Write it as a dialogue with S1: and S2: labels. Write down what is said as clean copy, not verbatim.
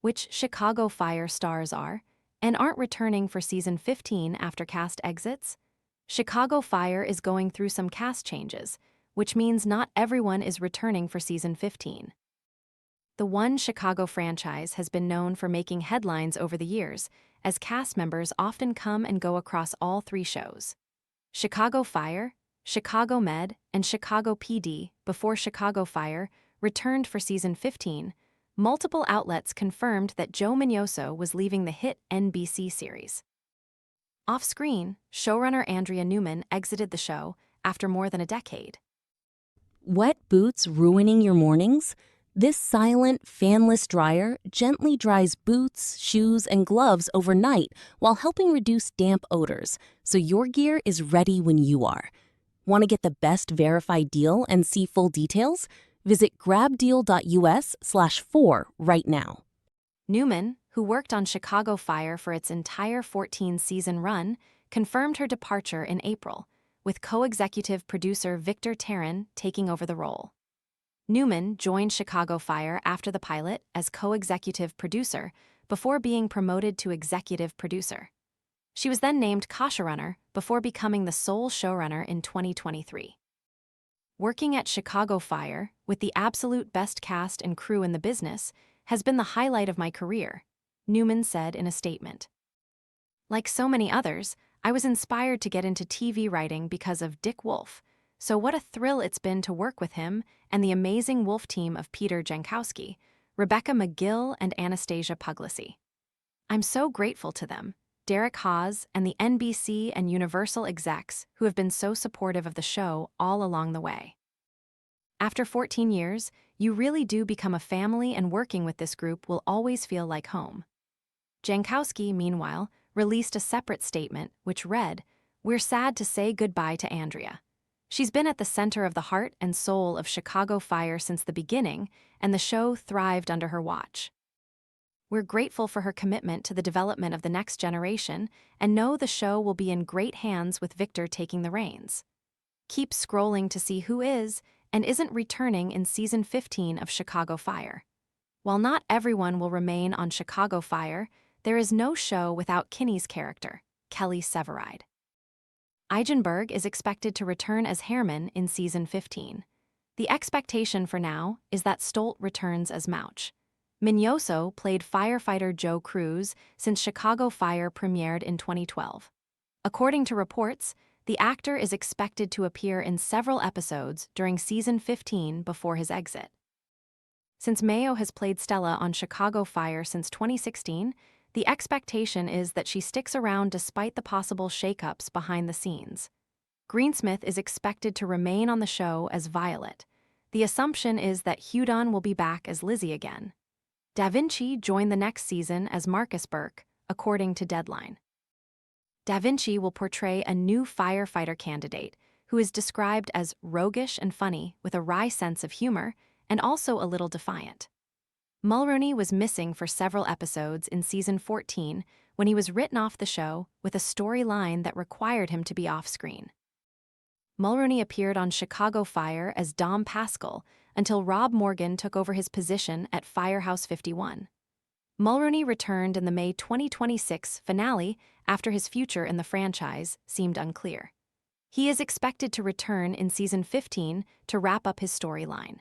S1: which Chicago Fire stars are, and aren't returning for season 15 after cast exits. Chicago Fire is going through some cast changes, which means not everyone is returning for season 15. The One Chicago franchise has been known for making headlines over the years, as cast members often come and go across all three shows. Chicago Fire, Chicago Med, and Chicago P.D. before Chicago Fire returned for season 15. Multiple outlets confirmed that Joe Miñoso was leaving the hit NBC series. Off-screen, showrunner Andrea Newman exited the show after more than a decade.
S2: Wet boots ruining your mornings? This silent, fanless dryer gently dries boots, shoes, and gloves overnight while helping reduce damp odors, so your gear is ready when you are. Want to get the best verified deal and see full details? Visit grabdeal.us/4 right now.
S1: Newman, who worked on Chicago Fire for its entire 14-season run, confirmed her departure in April, with co-executive producer Victor Tarrin taking over the role. Newman joined Chicago Fire after the pilot as co-executive producer before being promoted to executive producer. She was then named showrunner before becoming the sole showrunner in 2023. Working at Chicago Fire, with the absolute best cast and crew in the business, has been the highlight of my career, Newman said in a statement. Like so many others, I was inspired to get into TV writing because of Dick Wolf, so what a thrill it's been to work with him and the amazing Wolf team of Peter Jankowski, Rebecca McGill, and Anastasia Puglisi. I'm so grateful to them, Derek Hawes, and the NBC and Universal execs who have been so supportive of the show all along the way. After 14 years, you really do become a family, and working with this group will always feel like home. Jankowski, meanwhile, released a separate statement which read, "We're sad to say goodbye to Andrea. She's been at the center of the heart and soul of Chicago Fire since the beginning, and the show thrived under her watch. We're grateful for her commitment to the development of the next generation and know the show will be in great hands with Victor taking the reins. Keep scrolling to see who is and isn't returning in season 15 of Chicago Fire. While not everyone will remain on Chicago Fire, there is no show without Kinney's character, Kelly Severide. Eichenberg is expected to return as Herman in season 15. The expectation for now is that Stolt returns as Mouch. Miñoso played firefighter Joe Cruz since Chicago Fire premiered in 2012. According to reports, the actor is expected to appear in several episodes during season 15 before his exit. Since Mayo has played Stella on Chicago Fire since 2016, the expectation is that she sticks around despite the possible shakeups behind the scenes. Greensmith is expected to remain on the show as Violet. The assumption is that Hudon will be back as Lizzie again. Da Vinci joined the next season as Marcus Burke, according to Deadline. Da Vinci will portray a new firefighter candidate who is described as roguish and funny with a wry sense of humor and also a little defiant. Mulroney was missing for several episodes in season 14 when he was written off the show with a storyline that required him to be off-screen. Mulroney appeared on Chicago Fire as Dom Pascal until Rob Morgan took over his position at Firehouse 51. Mulroney returned in the May 2026 finale after his future in the franchise seemed unclear. He is expected to return in season 15 to wrap up his storyline.